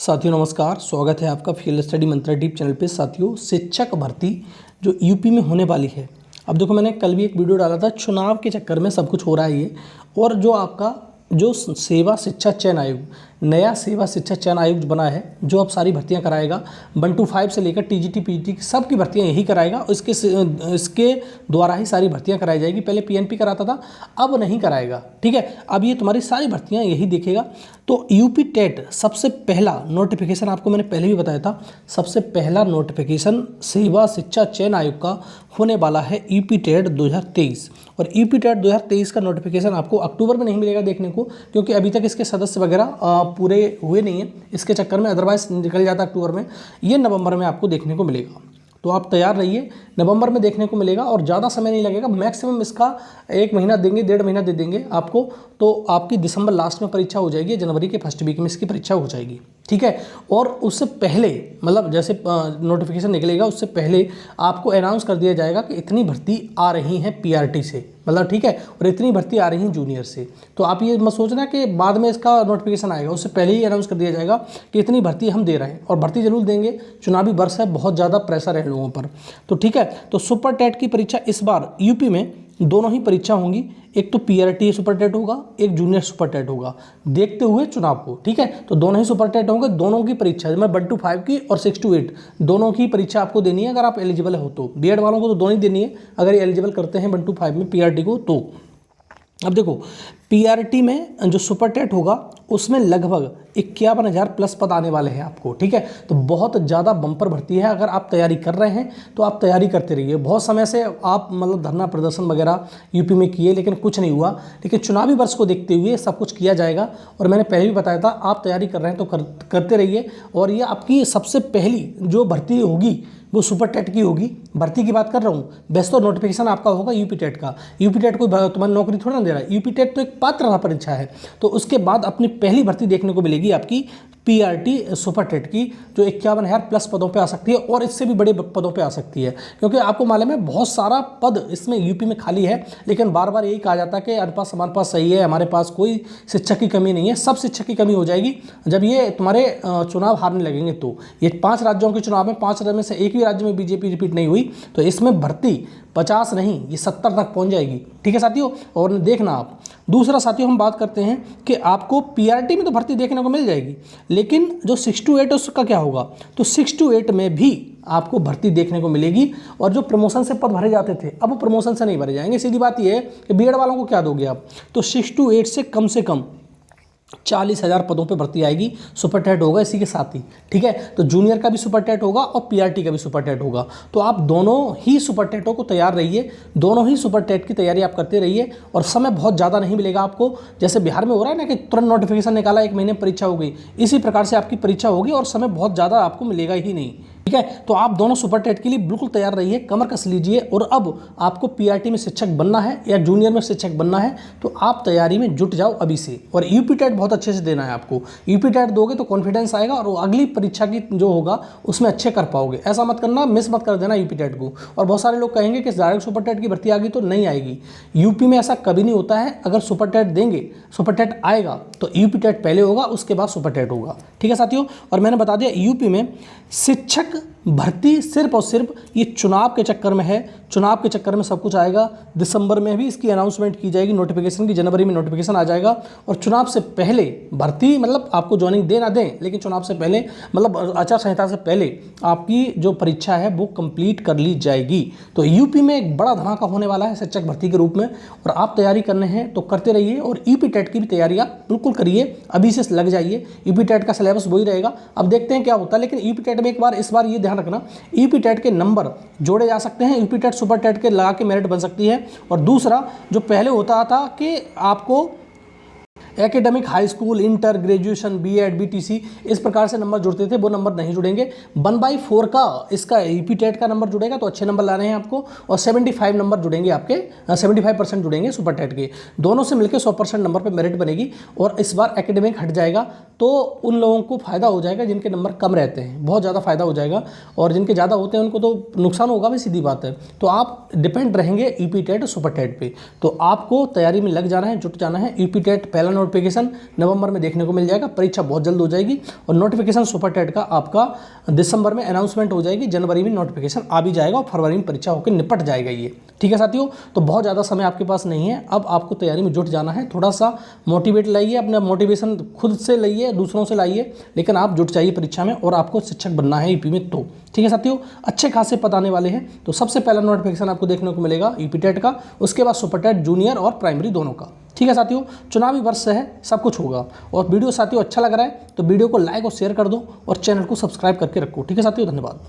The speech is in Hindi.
साथियों नमस्कार, स्वागत है आपका फील्ड स्टडी मंत्रा डीप चैनल पे। साथियों, शिक्षक भर्ती जो यूपी में होने वाली है, अब देखो मैंने कल भी एक वीडियो डाला था, चुनाव के चक्कर में सब कुछ हो रहा है ये। और जो आपका जो सेवा शिक्षा चयन आयोग, नया सेवा शिक्षा चयन आयोग बना है, जो अब सारी भर्तियां कराएगा 1 to 5 से लेकर टीजीटी पीजीटी सब की भर्तियां यही कराएगा। इसके द्वारा ही सारी भर्तियां कराई जाएगी। पहले पीएनपी कराता था, अब नहीं कराएगा। ठीक है, अब ये तुम्हारी सारी भर्तियां यही देखेगा। तो यूपी टेट सबसे पहला नोटिफिकेशन, आपको मैंने पहले भी बताया था, सबसे पहला नोटिफिकेशन सेवा शिक्षा चयन आयोग का होने वाला है यूपी टेट 2023। और यूपी टेट 2023 का नोटिफिकेशन आपको अक्टूबर में नहीं मिलेगा देखने को, क्योंकि अभी तक इसके सदस्य वगैरह पूरे हुए नहीं हैं इसके चक्कर में, अदरवाइज निकल जाता अक्टूबर में। ये नवंबर में आपको देखने को मिलेगा, तो आप तैयार रहिए, नवंबर में देखने को मिलेगा। और ज़्यादा समय नहीं लगेगा, मैक्सिमम इसका 1 महीना देंगे, 1.5 महीना दे देंगे आपको, तो आपकी दिसंबर लास्ट में परीक्षा हो जाएगी, जनवरी के फर्स्ट वीक में इसकी परीक्षा हो जाएगी। ठीक है, और उससे पहले मतलब जैसे नोटिफिकेशन निकलेगा उससे पहले आपको अनाउंस कर दिया जाएगा कि इतनी भर्ती आ रही हैं पीआरटी से, मतलब ठीक है, और इतनी भर्ती आ रही हैं जूनियर से। तो आप ये मत सोचना कि बाद में इसका नोटिफिकेशन आएगा, उससे पहले ही अनाउंस कर दिया जाएगा कि इतनी भर्ती हम दे रहे हैं। और भर्ती जरूर देंगे, चुनावी वर्ष है, बहुत ज़्यादा प्रेशर है लोगों पर। तो ठीक है, तो सुपर टेट की परीक्षा इस बार यूपी में दोनों ही परीक्षा होंगी, एक तो पीआरटी सुपर टेट होगा, एक जूनियर सुपर टेट होगा, देखते हुए चुनाव को। ठीक है, तो दोनों ही सुपर टेट होंगे, दोनों की परीक्षा मैं 1 to 5 की और 6 to 8 दोनों की परीक्षा आपको देनी है। अगर आप एलिजिबल हो तो बीएड वालों को तो दोनों ही देनी है, अगर ये एलिजिबल करते हैं 1 to 5 में पीआरटी को। तो अब देखो, पीआरटी में जो सुपर टेट होगा उसमें लगभग 51,000 प्लस पद आने वाले हैं आपको। ठीक है, तो बहुत ज़्यादा बम्पर भर्ती है। अगर आप तैयारी कर रहे हैं तो आप तैयारी करते रहिए। बहुत समय से आप मतलब धरना प्रदर्शन वगैरह यूपी में किए, लेकिन कुछ नहीं हुआ। लेकिन चुनावी वर्ष को देखते हुए सब कुछ किया जाएगा। और मैंने पहले भी बताया था, आप तैयारी कर रहे हैं तो करते रहिए। और ये आपकी सबसे पहली जो भर्ती होगी वो सुपर टेट की होगी। भर्ती की बात कर रहा हूँ, बेस्ट तो नोटिफिकेशन आपका होगा यूपी टेट का। यूपी टेट कोई तुम्हारी नौकरी थोड़ा ना दे रहा है, यूपी टेट तो एक पात्रता परीक्षा है। तो उसके बाद अपनी पहली भर्ती देखने को मिलेगी आपकी पीआरटी सुपर टेट की, जो 51,000 प्लस पदों पे आ सकती है, और इससे भी बड़े पदों पे आ सकती है। क्योंकि आपको मालूम है बहुत सारा पद इसमें यूपी में खाली है, लेकिन बार बार यही कहा जाता है कि अनुपात हमारे पास सही है, हमारे पास कोई शिक्षक की कमी नहीं है। सब शिक्षक की कमी हो जाएगी जब ये तुम्हारे चुनाव हारने लगेंगे। तो ये 5 राज्यों के चुनाव में 5 राज्य में से एक ही राज्य में बीजेपी रिपीट नहीं हुई, तो इसमें भर्ती 50 नहीं, ये 70 तक पहुंच जाएगी। ठीक है साथियों, और देखना आप। दूसरा साथियों, हम बात करते हैं कि आपको पीआरटी में तो भर्ती देखने को मिल जाएगी, लेकिन जो 6 to 8 उसका क्या होगा। तो 6 to 8 में भी आपको भर्ती देखने को मिलेगी। और जो प्रमोशन से पद भरे जाते थे, अब वो प्रमोशन से नहीं भरे जाएंगे। सीधी बात ये है कि बीएड वालों को क्या दोगे आप, तो 6 to 8 से कम 40,000 पदों पे भर्ती आएगी। सुपर टेट होगा इसी के साथ ही। ठीक है, तो जूनियर का भी सुपर टेट होगा और पीआरटी का भी सुपर टेट होगा। तो आप दोनों ही सुपर टेटों को तैयार रहिए, दोनों ही सुपर टेट की तैयारी आप करते रहिए। और समय बहुत ज़्यादा नहीं मिलेगा आपको, जैसे बिहार में हो रहा है ना कि तुरंत नोटिफिकेशन निकाला, 1 महीने परीक्षा हो गई, इसी प्रकार से आपकी परीक्षा होगी और समय बहुत ज़्यादा आपको मिलेगा ही नहीं। ठीक है, तो आप दोनों सुपर टेट के लिए बिल्कुल तैयार रहिए, कमर कस लीजिए। और अब आपको पीआरटी में शिक्षक बनना है या जूनियर में शिक्षक बनना है, तो आप तैयारी में जुट जाओ अभी से। और यूपी टेट बहुत अच्छे से देना है आपको। यूपी टेट दोगे तो कॉन्फिडेंस आएगा और अगली परीक्षा की जो होगा उसमें अच्छे कर पाओगे। ऐसा मत करना, मिस मत कर देना यूपी टेट को। और बहुत सारे लोग कहेंगे कि डायरेक्ट सुपर टेट की भर्ती आ गई तो नहीं आएगी। यूपी में ऐसा कभी नहीं होता है। अगर सुपर टेट देंगे, सुपर टेट आएगा तो यूपी टेट पहले होगा, उसके बाद सुपर टेट होगा। ठीक है साथियों, और मैंने बता दिया यूपी में शिक्षक भर्ती सिर्फ और सिर्फ ये चुनाव के चक्कर में है। चुनाव के चक्कर में सब कुछ आएगा। दिसंबर में भी इसकी अनाउंसमेंट की जाएगी नोटिफिकेशन की, जनवरी में नोटिफिकेशन आ जाएगा। और चुनाव से पहले भर्ती, मतलब आपको ज्वाइनिंग दे ना दें, लेकिन चुनाव से पहले, मतलब आचार संहिता से पहले आपकी जो परीक्षा है वो कंप्लीट कर ली जाएगी। तो यूपी में एक बड़ा धमाका होने वाला है शिक्षक भर्ती के रूप में। और आप तैयारी करने हैं तो करते रहिए। और यूपी टेट की भी तैयारी आप बिल्कुल करिए, अभी से लग जाइए। यूपी टेट का सिलेबस वही रहेगा, अब देखते हैं क्या होता है। लेकिन यूपी टेट में इस बार ये ध्यान रखना, यूपी टेट के नंबर जोड़े जा सकते हैं, यूपी टेट सुपर टेट के लगा के मेरिट बन सकती है। और दूसरा, जो पहले होता था कि आपको academic high school, inter, graduation, BEd, BTC इस प्रकार से नंबर जुड़ते थे, वो नंबर नहीं जुड़ेंगे। 1/4 का इसका यूपी टेट का नंबर जुड़ेगा, तो अच्छे नंबर लाने हैं आपको। और 75 नंबर जुड़ेंगे आपके, 75% जुड़ेंगे सुपर टेट के। दोनों से मिलकर 100% नंबर पे मेरिट बनेगी। और इस बार एकेडमिक हट जाएगा, तो उन लोगों को फ़ायदा हो जाएगा जिनके नंबर कम रहते हैं, बहुत ज़्यादा फ़ायदा हो जाएगा। और जिनके ज़्यादा होते हैं उनको तो नुकसान होगा भी, सीधी बात है। तो आप डिपेंड रहेंगे यूपी टेट सुपर टेट पे। तो आपको तैयारी में लग जाना है, जुट जाना है। यूपी टेट पहला नोटिफिकेशन नवंबर में देखने को मिल जाएगा। परीक्षा बहुत जल्द हो जाएगी और नोटिफिकेशन सुपर टेट का आपका दिसंबर में अनाउंसमेंट हो जाएगी, जनवरी में नोटिफिकेशन आ भी जाएगा और फरवरी में परीक्षा होकर निपट जाएगा ये। ठीक है साथियों, तो बहुत ज़्यादा समय आपके पास नहीं है, अब आपको तैयारी में जुट जाना है। थोड़ा सा मोटिवेट लाइए, अपना मोटिवेशन खुद से लाइए, दूसरों से लाइए, लेकिन आप जुट जाइए परीक्षा में और आपको शिक्षक बनना है यूपी में। तो ठीक है साथियों, अच्छे खासे पद आने वाले हैं। तो सबसे पहला नोटिफिकेशन आपको देखने को मिलेगा यूपी टेट का, उसके बाद सुपर टेट जूनियर और प्राइमरी दोनों का। ठीक है साथियों, चुनावी वर्ष है, सब कुछ होगा। और वीडियो साथियों अच्छा लग रहा है तो वीडियो को लाइक और शेयर कर दो और चैनल को सब्सक्राइब करके रखो। ठीक है साथियों, धन्यवाद।